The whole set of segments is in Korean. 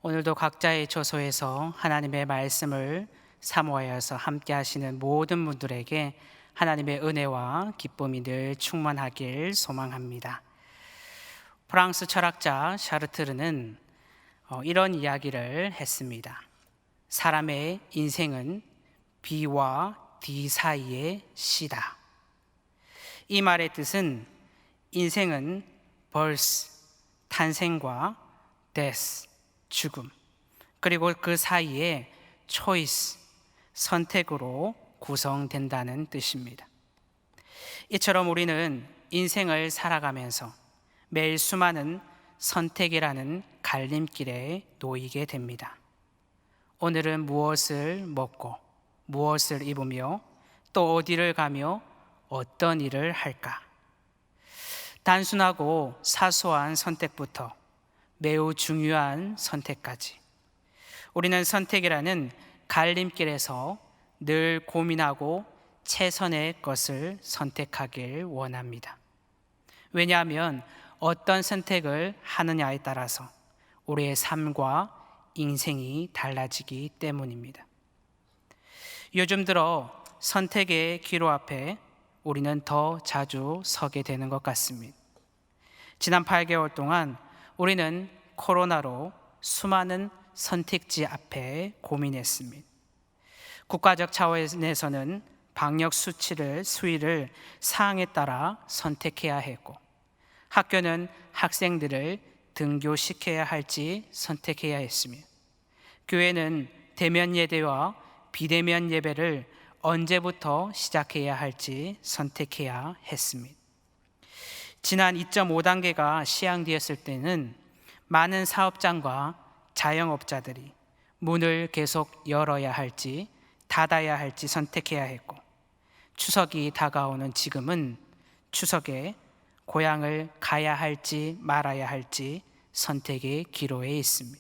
오늘도 각자의 처소에서 하나님의 말씀을 사모하여서 함께 하시는 모든 분들에게 하나님의 은혜와 기쁨이 늘 충만하길 소망합니다. 프랑스 철학자 샤르트르는 이런 이야기를 했습니다. 사람의 인생은 B와 D 사이의 시다. 이 말의 뜻은 인생은 birth, 탄생과 death, 죽음, 그리고 그 사이에 choice, 선택으로 구성된다는 뜻입니다. 이처럼 우리는 인생을 살아가면서 매일 수많은 선택이라는 갈림길에 놓이게 됩니다. 오늘은 무엇을 먹고 무엇을 입으며 또 어디를 가며 어떤 일을 할까? 단순하고 사소한 선택부터 매우 중요한 선택까지 우리는 선택이라는 갈림길에서 늘 고민하고 최선의 것을 선택하길 원합니다. 왜냐하면 어떤 선택을 하느냐에 따라서 우리의 삶과 인생이 달라지기 때문입니다. 요즘 들어 선택의 기로 앞에 우리는 더 자주 서게 되는 것 같습니다. 지난 8개월 동안 우리는 코로나로 수많은 선택지 앞에 고민했습니다. 국가적 차원에서는 방역 수위를 사항에 따라 선택해야 했고, 학교는 학생들을 등교시켜야 할지 선택해야 했으며, 교회는 대면 예배와 비대면 예배를 언제부터 시작해야 할지 선택해야 했습니다. 지난 2.5단계가 시행되었을 때는 많은 사업장과 자영업자들이 문을 계속 열어야 할지 닫아야 할지 선택해야 했고, 추석이 다가오는 지금은 추석에 고향을 가야 할지 말아야 할지 선택의 기로에 있습니다.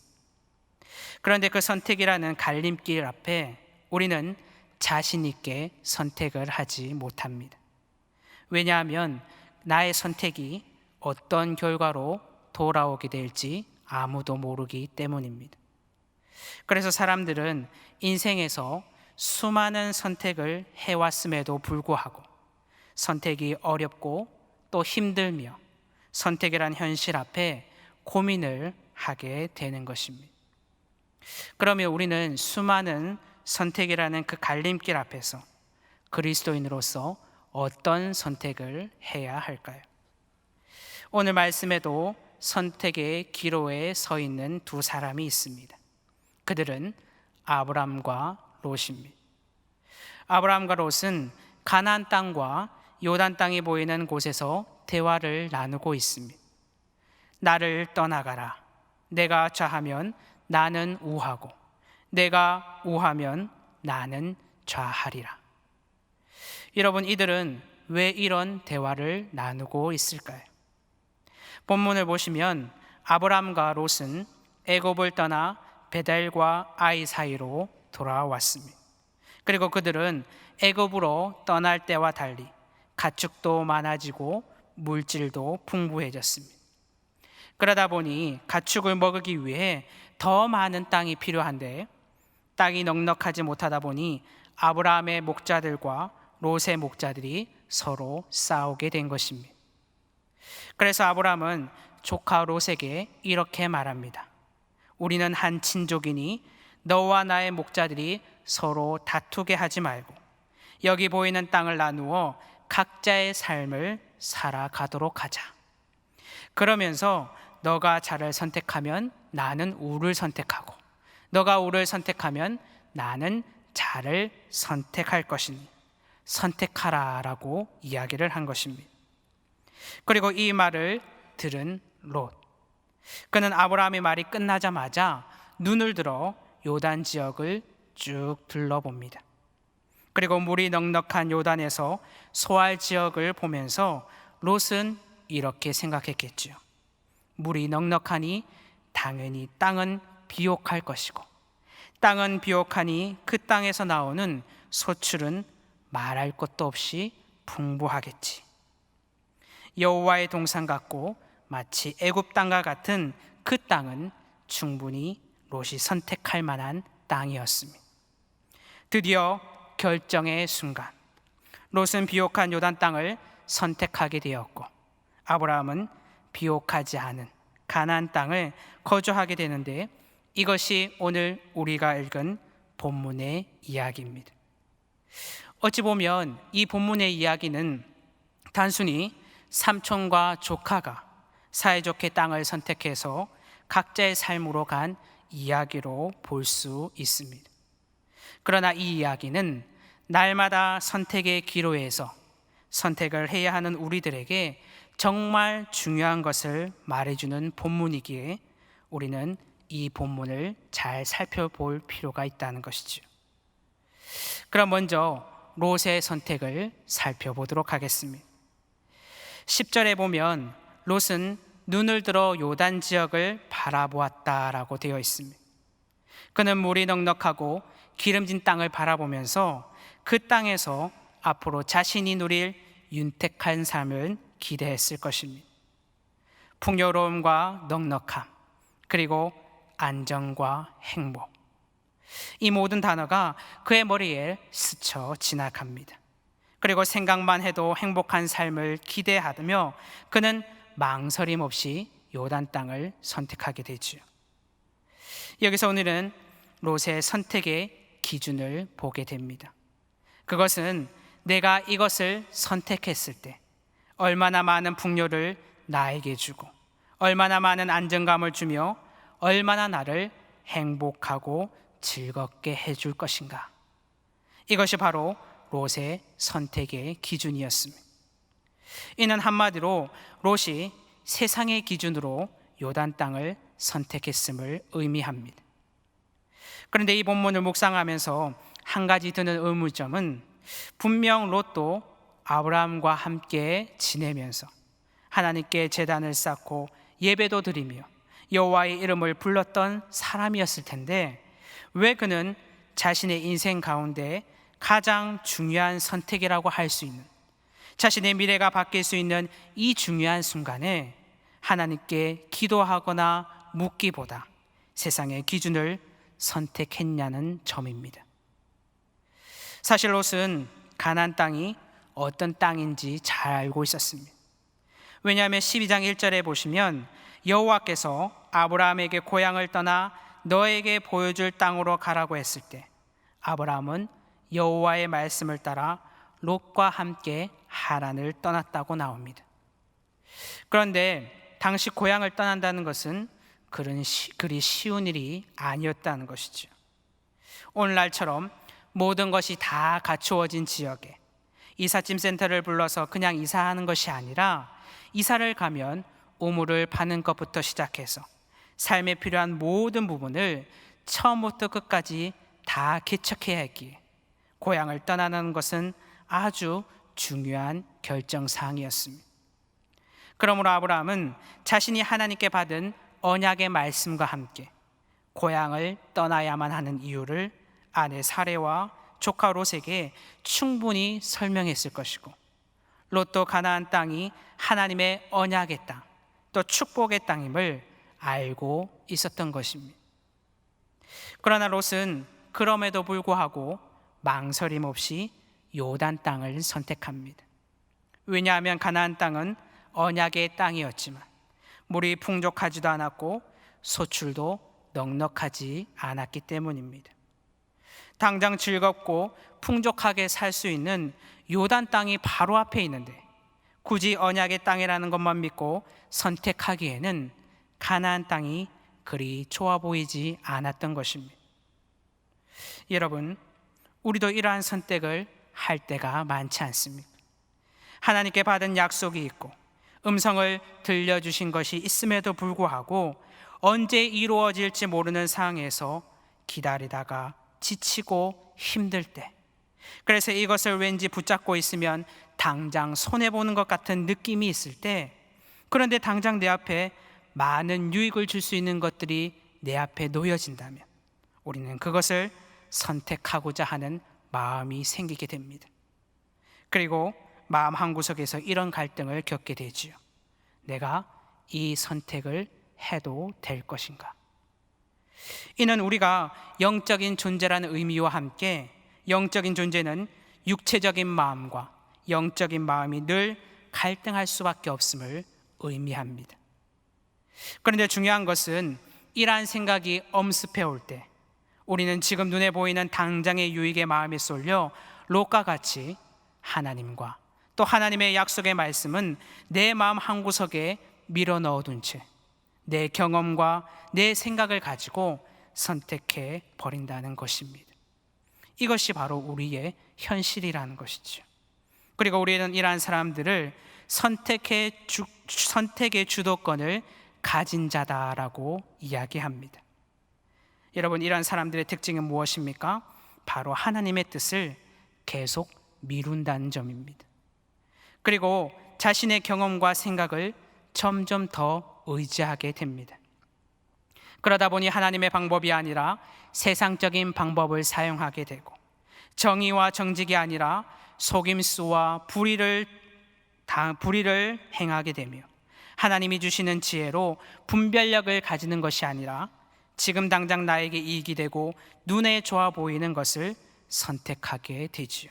그런데 그 선택이라는 갈림길 앞에 우리는 자신 있게 선택을 하지 못합니다. 왜냐하면 나의 선택이 어떤 결과로 돌아오게 될지 아무도 모르기 때문입니다. 그래서 사람들은 인생에서 수많은 선택을 해왔음에도 불구하고 선택이 어렵고 또 힘들며 선택이란 현실 앞에 고민을 하게 되는 것입니다. 그러면 우리는 수많은 선택이라는 그 갈림길 앞에서 그리스도인으로서 어떤 선택을 해야 할까요? 오늘 말씀에도 선택의 기로에 서 있는 두 사람이 있습니다. 그들은 아브람과 롯입니다. 아브람과 롯은 가나안 땅과 요단 땅이 보이는 곳에서 대화를 나누고 있습니다. 나를 떠나가라. 내가 좌하면 나는 우하고 내가 우하면 나는 좌하리라. 여러분, 이들은 왜 이런 대화를 나누고 있을까요? 본문을 보시면 아브람과 롯은 애굽을 떠나 베델과 아이 사이로 돌아왔습니다. 그리고 그들은 애굽으로 떠날 때와 달리 가축도 많아지고 물질도 풍부해졌습니다. 그러다 보니 가축을 먹이기 위해 더 많은 땅이 필요한데 땅이 넉넉하지 못하다 보니 아브라함의 목자들과 롯의 목자들이 서로 싸우게 된 것입니다. 그래서 아브라함은 조카 롯에게 이렇게 말합니다. 우리는 한 친족이니 너와 나의 목자들이 서로 다투게 하지 말고 여기 보이는 땅을 나누어 각자의 삶을 살아가도록 하자. 그러면서 너가 좌를 선택하면 나는 우를 선택하고 너가 우를 선택하면 나는 좌를 선택할 것이니 선택하라라고 이야기를 한 것입니다. 그리고 이 말을 들은 롯, 그는 아브라함의 말이 끝나자마자 눈을 들어 요단 지역을 쭉 둘러봅니다. 그리고 물이 넉넉한 요단에서 소알 지역을 보면서 롯은 이렇게 생각했겠지요. 물이 넉넉하니 당연히 땅은 비옥할 것이고 땅은 비옥하니 그 땅에서 나오는 소출은 말할 것도 없이 풍부하겠지. 여호와의 동산 같고 마치 애굽 땅과 같은 그 땅은 충분히 롯이 선택할 만한 땅이었습니다. 드디어 결정의 순간, 롯은 비옥한 요단 땅을 선택하게 되었고 아브라함은 비옥하지 않은 가나안 땅을 거주하게 되는데, 이것이 오늘 우리가 읽은 본문의 이야기입니다. 어찌 보면 이 본문의 이야기는 단순히 삼촌과 조카가 사이좋게 땅을 선택해서 각자의 삶으로 간 이야기로 볼 수 있습니다. 그러나 이 이야기는 날마다 선택의 기로에서 선택을 해야 하는 우리들에게 정말 중요한 것을 말해주는 본문이기에 우리는 이 본문을 잘 살펴볼 필요가 있다는 것이죠. 그럼 먼저 롯의 선택을 살펴보도록 하겠습니다. 10절에 보면 롯은 눈을 들어 요단 지역을 바라보았다라고 되어 있습니다. 그는 물이 넉넉하고 기름진 땅을 바라보면서 그 땅에서 앞으로 자신이 누릴 윤택한 삶을 기대했을 것입니다. 풍요로움과 넉넉함, 그리고 안정과 행복, 이 모든 단어가 그의 머리에 스쳐 지나갑니다. 그리고 생각만 해도 행복한 삶을 기대하며 그는 망설임 없이 요단 땅을 선택하게 되죠. 여기서 오늘은 롯의 선택의 기준을 보게 됩니다. 그것은 내가 이것을 선택했을 때 얼마나 많은 풍요를 나에게 주고 얼마나 많은 안정감을 주며 얼마나 나를 행복하고 즐겁게 해줄 것인가. 이것이 바로 롯의 선택의 기준이었습니다. 이는 한마디로 롯이 세상의 기준으로 요단 땅을 선택했음을 의미합니다. 그런데 이 본문을 묵상하면서 한 가지 드는 의문점은, 분명 롯도 아브라함과 함께 지내면서 하나님께 제단을 쌓고 예배도 드리며 여호와의 이름을 불렀던 사람이었을 텐데, 왜 그는 자신의 인생 가운데 가장 중요한 선택이라고 할 수 있는, 자신의 미래가 바뀔 수 있는 이 중요한 순간에 하나님께 기도하거나 묻기보다 세상의 기준을 선택했냐는 점입니다. 사실 롯은 가나안 땅이 어떤 땅인지 잘 알고 있었습니다. 왜냐하면 12장 1절에 보시면 여호와께서 아브라함에게 고향을 떠나 너에게 보여줄 땅으로 가라고 했을 때 아브라함은 여호와의 말씀을 따라 롯과 함께 하란을 떠났다고 나옵니다. 그런데 당시 고향을 떠난다는 것은 그리 쉬운 일이 아니었다는 것이죠. 오늘날처럼 모든 것이 다 갖추어진 지역에 이삿짐 센터를 불러서 그냥 이사하는 것이 아니라, 이사를 가면 우물을 파는 것부터 시작해서 삶에 필요한 모든 부분을 처음부터 끝까지 다 개척해야 했기에 고향을 떠나는 것은 아주 중요한 결정사항이었습니다. 그러므로 아브라함은 자신이 하나님께 받은 언약의 말씀과 함께 고향을 떠나야만 하는 이유를 아내 사레와 조카 롯에게 충분히 설명했을 것이고, 롯도 가나안 땅이 하나님의 언약의 땅, 또 축복의 땅임을 알고 있었던 것입니다. 그러나 롯은 그럼에도 불구하고 망설임 없이 요단 땅을 선택합니다. 왜냐하면 가나안 땅은 언약의 땅이었지만 물이 풍족하지도 않았고 소출도 넉넉하지 않았기 때문입니다. 당장 즐겁고 풍족하게 살 수 있는 요단 땅이 바로 앞에 있는데 굳이 언약의 땅이라는 것만 믿고 선택하기에는 가나안 땅이 그리 좋아 보이지 않았던 것입니다. 여러분, 우리도 이러한 선택을 할 때가 많지 않습니까? 하나님께 받은 약속이 있고 음성을 들려주신 것이 있음에도 불구하고 언제 이루어질지 모르는 상황에서 기다리다가 지치고 힘들 때, 그래서 이것을 왠지 붙잡고 있으면 당장 손해보는 것 같은 느낌이 있을 때, 그런데 당장 내 앞에 많은 유익을 줄 수 있는 것들이 내 앞에 놓여진다면 우리는 그것을 선택하고자 하는 마음이 생기게 됩니다. 그리고 마음 한구석에서 이런 갈등을 겪게 되지요. 내가 이 선택을 해도 될 것인가? 이는 우리가 영적인 존재라는 의미와 함께 영적인 존재는 육체적인 마음과 영적인 마음이 늘 갈등할 수밖에 없음을 의미합니다. 그런데 중요한 것은 이러한 생각이 엄습해 올 때 우리는 지금 눈에 보이는 당장의 유익의 마음에 쏠려 롯과 같이 하나님과 또 하나님의 약속의 말씀은 내 마음 한구석에 밀어 넣어둔 채 내 경험과 내 생각을 가지고 선택해 버린다는 것입니다. 이것이 바로 우리의 현실이라는 것이죠. 그리고 우리는 이러한 사람들을 선택의 주도권을 가진 자다라고 이야기합니다. 여러분, 이러한 사람들의 특징은 무엇입니까? 바로 하나님의 뜻을 계속 미룬다는 점입니다. 그리고 자신의 경험과 생각을 점점 더 의지하게 됩니다. 그러다 보니 하나님의 방법이 아니라 세상적인 방법을 사용하게 되고 정의와 정직이 아니라 속임수와 불의를 행하게 되며 하나님이 주시는 지혜로 분별력을 가지는 것이 아니라 지금 당장 나에게 이익이 되고 눈에 좋아 보이는 것을 선택하게 되지요.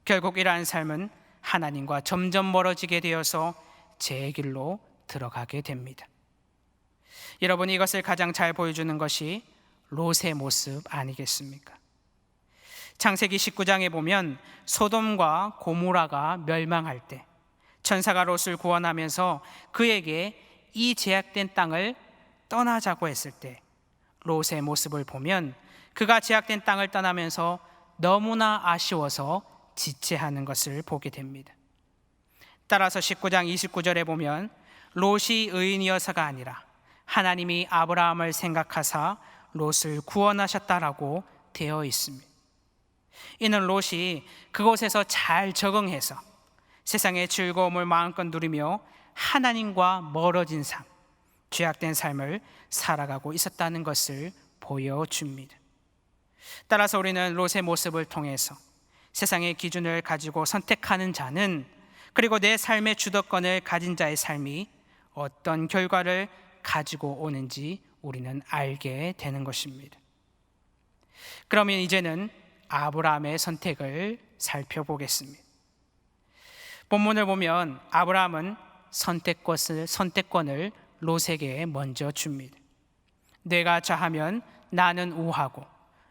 결국 이러한 삶은 하나님과 점점 멀어지게 되어서 제 길로 들어가게 됩니다. 여러분, 이것을 가장 잘 보여주는 것이 롯의 모습 아니겠습니까? 창세기 19장에 보면 소돔과 고모라가 멸망할 때 천사가 롯을 구원하면서 그에게 이 제약된 땅을 떠나자고 했을 때 롯의 모습을 보면 그가 제약된 땅을 떠나면서 너무나 아쉬워서 지체하는 것을 보게 됩니다. 따라서 19장 29절에 보면 롯이 의인이어서가 아니라 하나님이 아브라함을 생각하사 롯을 구원하셨다라고 되어 있습니다. 이는 롯이 그곳에서 잘 적응해서 세상의 즐거움을 마음껏 누리며 하나님과 멀어진 삶, 죄악된 삶을 살아가고 있었다는 것을 보여줍니다. 따라서 우리는 롯의 모습을 통해서 세상의 기준을 가지고 선택하는 자는, 그리고 내 삶의 주도권을 가진 자의 삶이 어떤 결과를 가지고 오는지 우리는 알게 되는 것입니다. 그러면 이제는 아브라함의 선택을 살펴보겠습니다. 본문을 보면 아브라함은 선택권을 롯에게 먼저 줍니다. 내가 좌하면 나는 우하고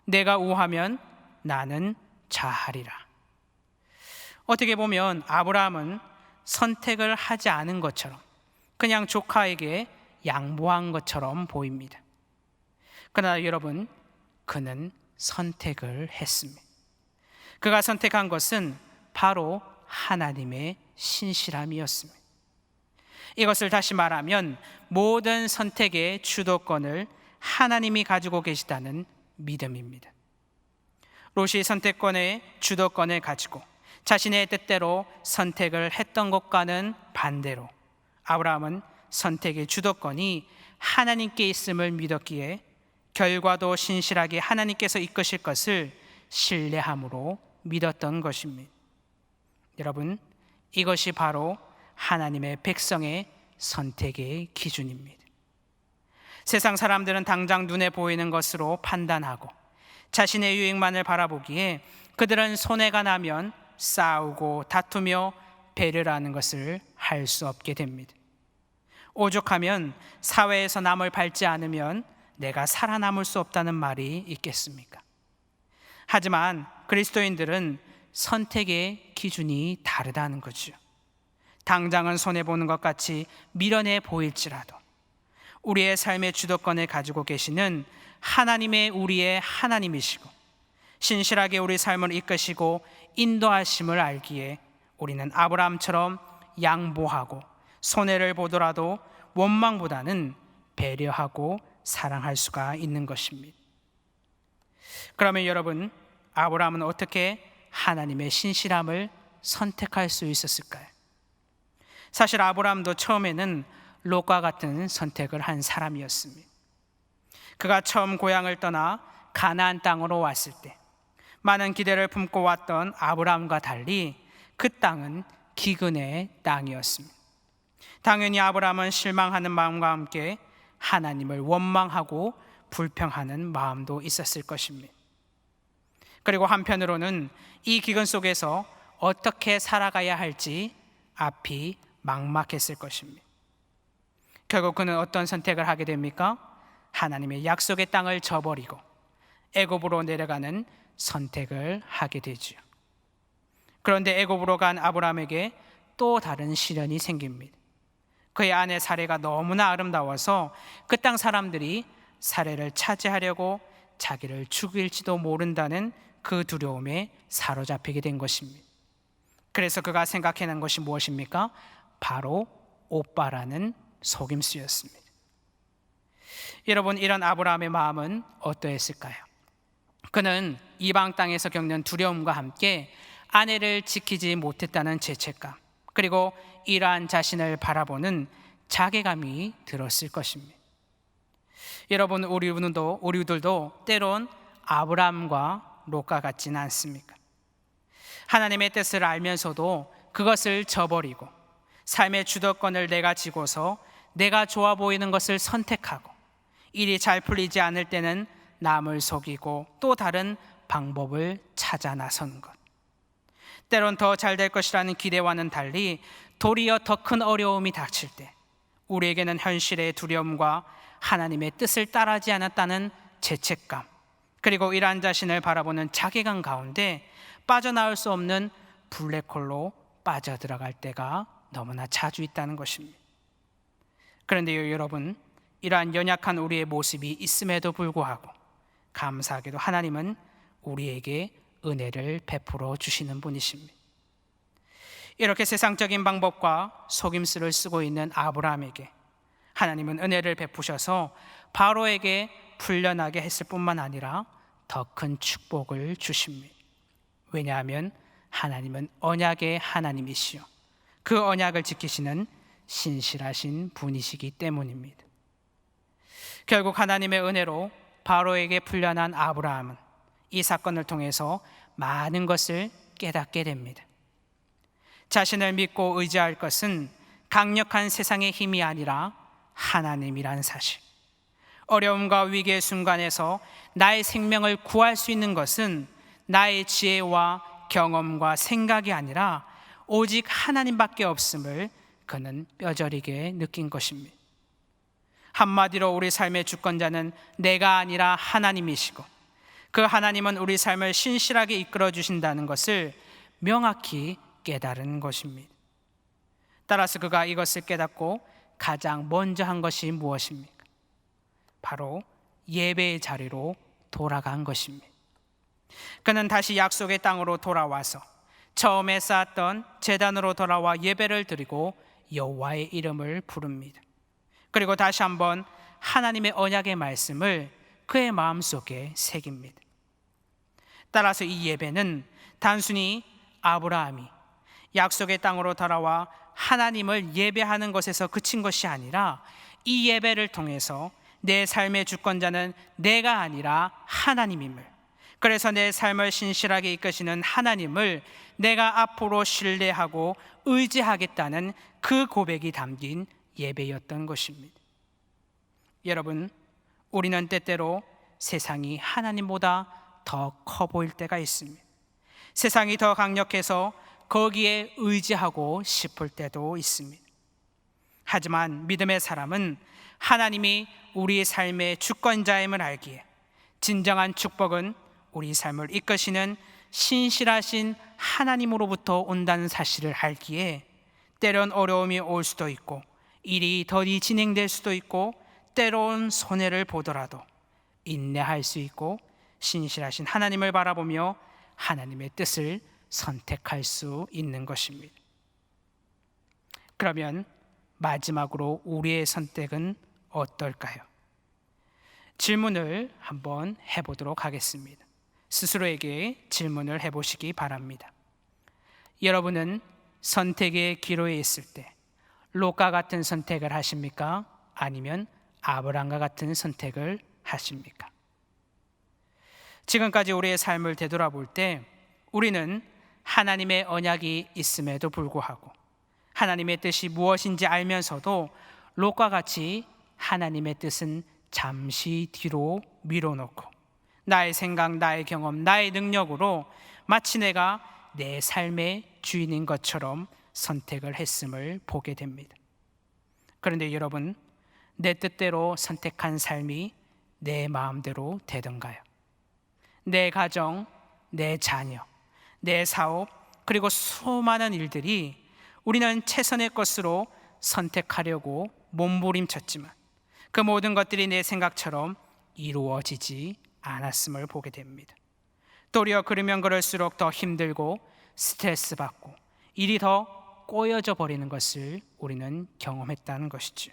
내가 우하면 나는 좌하리라. 어떻게 보면 아브라함은 선택을 하지 않은 것처럼 그냥 조카에게 양보한 것처럼 보입니다. 그러나 여러분, 그는 선택을 했습니다. 그가 선택한 것은 바로 하나님의 신실함이었습니다. 이것을 다시 말하면 모든 선택의 주도권을 하나님이 가지고 계시다는 믿음입니다. 롯이 선택권의 주도권을 가지고 자신의 뜻대로 선택을 했던 것과는 반대로 아브라함은 선택의 주도권이 하나님께 있음을 믿었기에 결과도 신실하게 하나님께서 이끄실 것을 신뢰함으로 믿었던 것입니다. 여러분, 이것이 바로 하나님의 백성의 선택의 기준입니다. 세상 사람들은 당장 눈에 보이는 것으로 판단하고 자신의 유익만을 바라보기에 그들은 손해가 나면 싸우고 다투며 배려를 하는 것을 할 수 없게 됩니다. 오죽하면 사회에서 남을 밟지 않으면 내가 살아남을 수 없다는 말이 있겠습니까? 하지만 그리스도인들은 선택의 기준이 다르다는 거죠. 당장은 손해보는 것 같이 미련해 보일지라도 우리의 삶의 주도권을 가지고 계시는 하나님의 우리의 하나님이시고 신실하게 우리 삶을 이끄시고 인도하심을 알기에 우리는 아브라함처럼 양보하고 손해를 보더라도 원망보다는 배려하고 사랑할 수가 있는 것입니다. 그러면 여러분, 아브라함은 어떻게 하나님의 신실함을 선택할 수 있었을까요? 사실 아브라함도 처음에는 롯과 같은 선택을 한 사람이었습니다. 그가 처음 고향을 떠나 가나안 땅으로 왔을 때 많은 기대를 품고 왔던 아브라함과 달리 그 땅은 기근의 땅이었습니다. 당연히 아브라함은 실망하는 마음과 함께 하나님을 원망하고 불평하는 마음도 있었을 것입니다. 그리고 한편으로는 이 기근 속에서 어떻게 살아가야 할지 앞이 막막했을 것입니다. 결국 그는 어떤 선택을 하게 됩니까? 하나님의 약속의 땅을 저버리고 애굽으로 내려가는 선택을 하게 되죠. 그런데 애굽으로 간 아브라함에게 또 다른 시련이 생깁니다. 그의 아내 사레가 너무나 아름다워서 그 땅 사람들이 사레를 차지하려고 자기를 죽일지도 모른다는 그 두려움에 사로잡히게 된 것입니다. 그래서 그가 생각해낸 것이 무엇입니까? 바로 오빠라는 속임수였습니다. 여러분, 이런 아브라함의 마음은 어떠했을까요? 그는 이방 땅에서 겪는 두려움과 함께 아내를 지키지 못했다는 죄책감, 그리고 이러한 자신을 바라보는 자괴감이 들었을 것입니다. 여러분, 우리들도 때론 아브라함과 롯과 같지는 않습니까? 하나님의 뜻을 알면서도 그것을 저버리고 삶의 주도권을 내가 쥐고서 내가 좋아 보이는 것을 선택하고 일이 잘 풀리지 않을 때는 남을 속이고 또 다른 방법을 찾아 나서는 것, 때론 더 잘 될 것이라는 기대와는 달리 도리어 더 큰 어려움이 닥칠 때 우리에게는 현실의 두려움과 하나님의 뜻을 따르지 않았다는 죄책감, 그리고 이러한 자신을 바라보는 자괴감 가운데 빠져나올 수 없는 블랙홀로 빠져들어갈 때가 너무나 자주 있다는 것입니다. 그런데요, 여러분, 이러한 연약한 우리의 모습이 있음에도 불구하고 감사하게도 하나님은 우리에게 은혜를 베풀어 주시는 분이십니다. 이렇게 세상적인 방법과 속임수를 쓰고 있는 아브라함에게 하나님은 은혜를 베푸셔서 바로에게 풀려나게 했을 뿐만 아니라 더 큰 축복을 주십니다. 왜냐하면 하나님은 언약의 하나님이시요 그 언약을 지키시는 신실하신 분이시기 때문입니다. 결국 하나님의 은혜로 바로에게 풀려난 아브라함은 이 사건을 통해서 많은 것을 깨닫게 됩니다. 자신을 믿고 의지할 것은 강력한 세상의 힘이 아니라 하나님이란 사실, 어려움과 위기의 순간에서 나의 생명을 구할 수 있는 것은 나의 지혜와 경험과 생각이 아니라 오직 하나님밖에 없음을 그는 뼈저리게 느낀 것입니다. 한마디로 우리 삶의 주권자는 내가 아니라 하나님이시고 그 하나님은 우리 삶을 신실하게 이끌어 주신다는 것을 명확히 깨달은 것입니다. 따라서 그가 이것을 깨닫고 가장 먼저 한 것이 무엇입니까? 바로 예배의 자리로 돌아간 것입니다. 그는 다시 약속의 땅으로 돌아와서 처음에 쌓았던 제단으로 돌아와 예배를 드리고 여호와의 이름을 부릅니다. 그리고 다시 한번 하나님의 언약의 말씀을 그의 마음속에 새깁니다. 따라서 이 예배는 단순히 아브라함이 약속의 땅으로 돌아와 하나님을 예배하는 것에서 그친 것이 아니라 이 예배를 통해서 내 삶의 주권자는 내가 아니라 하나님임을, 그래서 내 삶을 신실하게 이끄시는 하나님을 내가 앞으로 신뢰하고 의지하겠다는 그 고백이 담긴 예배였던 것입니다. 여러분, 우리는 때때로 세상이 하나님보다 더 커 보일 때가 있습니다. 세상이 더 강력해서 거기에 의지하고 싶을 때도 있습니다. 하지만 믿음의 사람은 하나님이 우리의 삶의 주권자임을 알기에 진정한 축복은 우리 삶을 이끄시는 신실하신 하나님으로부터 온다는 사실을 알기에 때론 어려움이 올 수도 있고 일이 더디 진행될 수도 있고 때론 손해를 보더라도 인내할 수 있고 신실하신 하나님을 바라보며 하나님의 뜻을 선택할 수 있는 것입니다. 그러면 마지막으로 우리의 선택은 어떨까요? 질문을 한번 해보도록 하겠습니다. 스스로에게 질문을 해보시기 바랍니다. 여러분은 선택의 기로에 있을 때 롯과 같은 선택을 하십니까? 아니면 아브람과 같은 선택을 하십니까? 지금까지 우리의 삶을 되돌아볼 때 우리는 하나님의 언약이 있음에도 불구하고 하나님의 뜻이 무엇인지 알면서도 롯과 같이 하나님의 뜻은 잠시 뒤로 밀어놓고 나의 생각, 나의 경험, 나의 능력으로 마치 내가 내 삶의 주인인 것처럼 선택을 했음을 보게 됩니다. 그런데 여러분, 내 뜻대로 선택한 삶이 내 마음대로 되던가요? 내 가정, 내 자녀, 내 사업, 그리고 수많은 일들이 우리는 최선의 것으로 선택하려고 몸부림쳤지만 그 모든 것들이 내 생각처럼 이루어지지 않았음을 보게 됩니다. 도리어 그러면 그럴수록 더 힘들고 스트레스 받고 일이 더 꼬여져 버리는 것을 우리는 경험했다는 것이죠.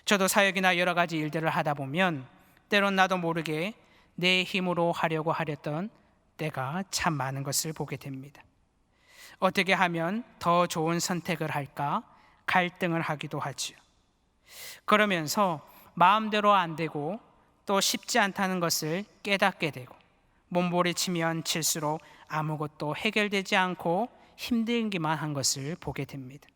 저도 사역이나 여러 가지 일들을 하다 보면 때론 나도 모르게 내 힘으로 하려고 하렸던 때가 참 많은 것을 보게 됩니다. 어떻게 하면 더 좋은 선택을 할까 갈등을 하기도 하죠. 그러면서 마음대로 안 되고 또 쉽지 않다는 것을 깨닫게 되고 몸부림치면 칠수록 아무것도 해결되지 않고 힘들기만 한 것을 보게 됩니다.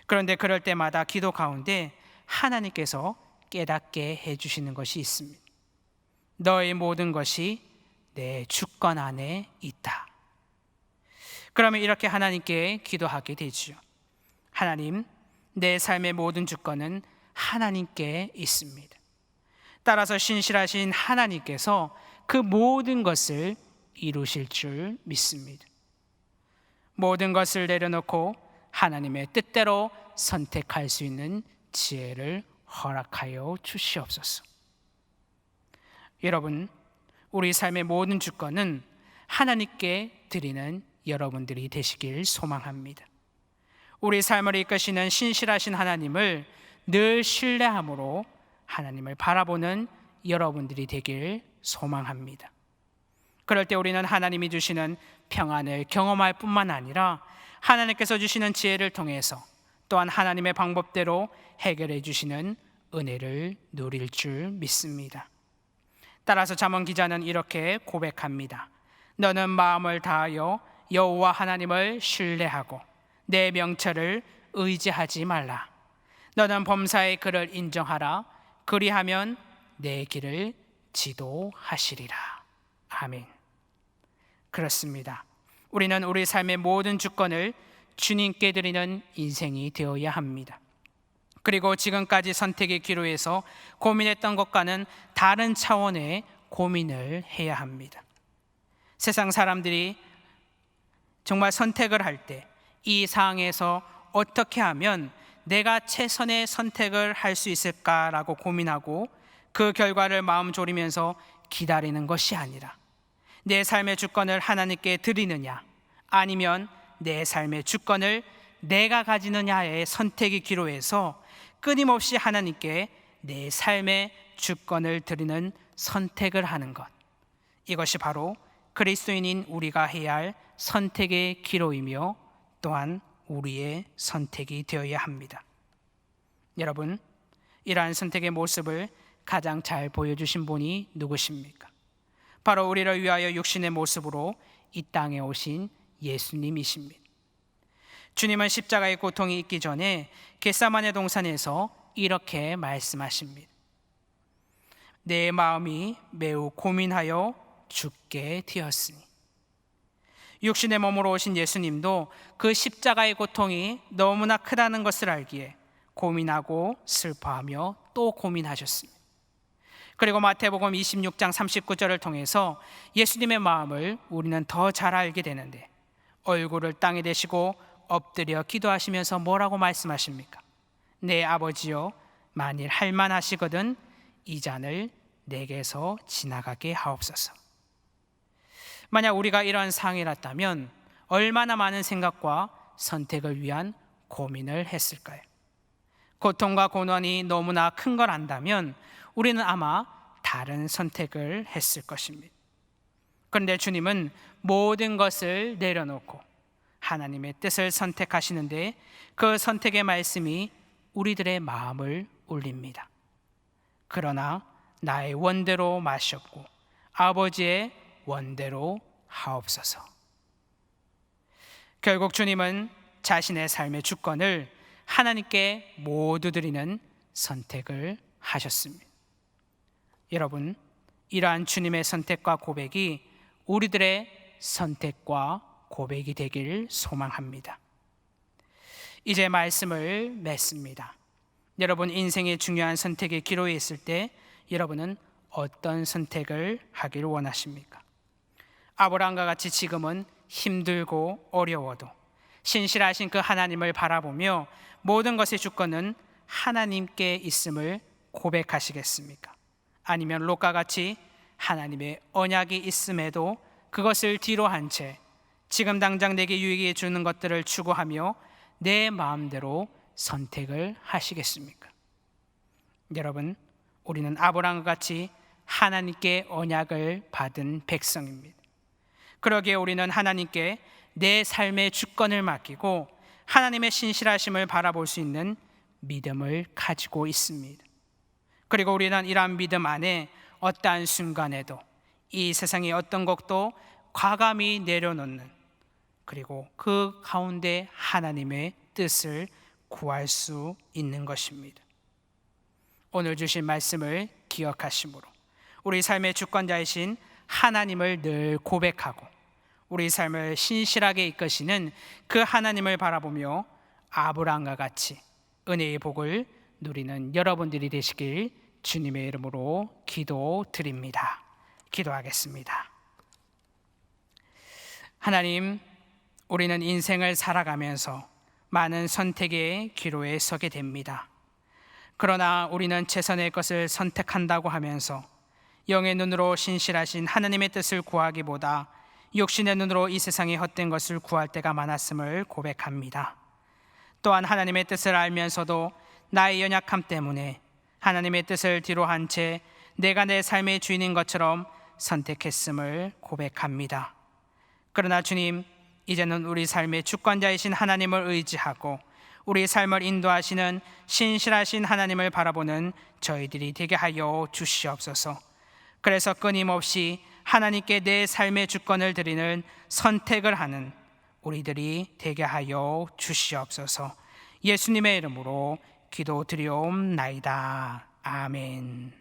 그런데 그럴 때마다 기도 가운데 하나님께서 깨닫게 해주시는 것이 있습니다. 너의 모든 것이 내 주권 안에 있다. 그러면 이렇게 하나님께 기도하게 되죠. 하나님, 내 삶의 모든 주권은 하나님께 있습니다. 따라서 신실하신 하나님께서 그 모든 것을 이루실 줄 믿습니다. 모든 것을 내려놓고 하나님의 뜻대로 선택할 수 있는 지혜를 허락하여 주시옵소서. 여러분, 우리 삶의 모든 주권은 하나님께 드리는 여러분들이 되시길 소망합니다. 우리 삶을 이끄시는 신실하신 하나님을 늘 신뢰함으로 하나님을 바라보는 여러분들이 되길 소망합니다. 그럴 때 우리는 하나님이 주시는 평안을 경험할 뿐만 아니라 하나님께서 주시는 지혜를 통해서 또한 하나님의 방법대로 해결해 주시는 은혜를 누릴 줄 믿습니다. 따라서 잠언 기자는 이렇게 고백합니다. 너는 마음을 다하여 여호와 하나님을 신뢰하고 내 명철을 의지하지 말라. 너는 범사의 그를 인정하라. 그리하면 내 길을 지도하시리라. 아멘. 그렇습니다. 우리는 우리 삶의 모든 주권을 주님께 드리는 인생이 되어야 합니다. 그리고 지금까지 선택의 기로에서 고민했던 것과는 다른 차원의 고민을 해야 합니다. 세상 사람들이 정말 선택을 할 때 이 상황에서 어떻게 하면 내가 최선의 선택을 할 수 있을까라고 고민하고 그 결과를 마음 졸이면서 기다리는 것이 아니라 내 삶의 주권을 하나님께 드리느냐 아니면 내 삶의 주권을 내가 가지느냐의 선택의 기로에서 끊임없이 하나님께 내 삶의 주권을 드리는 선택을 하는 것, 이것이 바로 그리스도인인 우리가 해야 할 선택의 기로이며 또한 우리의 선택이 되어야 합니다. 여러분, 이러한 선택의 모습을 가장 잘 보여주신 분이 누구십니까? 바로 우리를 위하여 육신의 모습으로 이 땅에 오신 예수님이십니다. 주님은 십자가의 고통이 있기 전에 겟세마네 동산에서 이렇게 말씀하십니다. 내 마음이 매우 고민하여 죽게 되었으니. 육신의 몸으로 오신 예수님도 그 십자가의 고통이 너무나 크다는 것을 알기에 고민하고 슬퍼하며 또 고민하셨습니다. 그리고 마태복음 26장 39절을 통해서 예수님의 마음을 우리는 더 잘 알게 되는데 얼굴을 땅에 대시고 엎드려 기도하시면서 뭐라고 말씀하십니까? 내 아버지여, 만일 할만하시거든 이 잔을 내게서 지나가게 하옵소서. 만약 우리가 이러한 상황이었다면 얼마나 많은 생각과 선택을 위한 고민을 했을까요? 고통과 고난이 너무나 큰 걸 안다면 우리는 아마 다른 선택을 했을 것입니다. 그런데 주님은 모든 것을 내려놓고 하나님의 뜻을 선택하시는데 그 선택의 말씀이 우리들의 마음을 울립니다. 그러나 나의 원대로 마시옵고 아버지의 원대로 하옵소서. 결국 주님은 자신의 삶의 주권을 하나님께 모두 드리는 선택을 하셨습니다. 여러분, 이러한 주님의 선택과 고백이 우리들의 선택과 고백이 되길 소망합니다. 이제 말씀을 맺습니다. 여러분, 인생의 중요한 선택의 기로에 있을 때 여러분은 어떤 선택을 하길 원하십니까? 아브라함과 같이 지금은 힘들고 어려워도 신실하신 그 하나님을 바라보며 모든 것의 주권은 하나님께 있음을 고백하시겠습니까? 아니면 롯과 같이 하나님의 언약이 있음에도 그것을 뒤로 한 채 지금 당장 내게 유익이 주는 것들을 추구하며 내 마음대로 선택을 하시겠습니까? 여러분, 우리는 아브라함과 같이 하나님께 언약을 받은 백성입니다. 그러기에 우리는 하나님께 내 삶의 주권을 맡기고 하나님의 신실하심을 바라볼 수 있는 믿음을 가지고 있습니다. 그리고 우리는 이러한 믿음 안에 어떠한 순간에도 이 세상의 어떤 것도 과감히 내려놓는, 그리고 그 가운데 하나님의 뜻을 구할 수 있는 것입니다. 오늘 주신 말씀을 기억하심으로 우리 삶의 주권자이신 하나님을 늘 고백하고 우리 삶을 신실하게 이끄시는 그 하나님을 바라보며 아브라함과 같이 은혜의 복을 누리는 여러분들이 되시길 주님의 이름으로 기도드립니다. 기도하겠습니다. 하나님, 우리는 인생을 살아가면서 많은 선택의 기로에 서게 됩니다. 그러나 우리는 최선의 것을 선택한다고 하면서 영의 눈으로 신실하신 하나님의 뜻을 구하기보다 육신의 눈으로 이 세상의 헛된 것을 구할 때가 많았음을 고백합니다. 또한 하나님의 뜻을 알면서도 나의 연약함 때문에 하나님의 뜻을 뒤로 한 채 내가 내 삶의 주인인 것처럼 선택했음을 고백합니다. 그러나 주님, 이제는 우리 삶의 주권자이신 하나님을 의지하고 우리 삶을 인도하시는 신실하신 하나님을 바라보는 저희들이 되게 하여 주시옵소서. 그래서 끊임없이 하나님께 내 삶의 주권을 드리는 선택을 하는 우리들이 되게 하여 주시옵소서. 예수님의 이름으로 기도드리옵나이다. 아멘.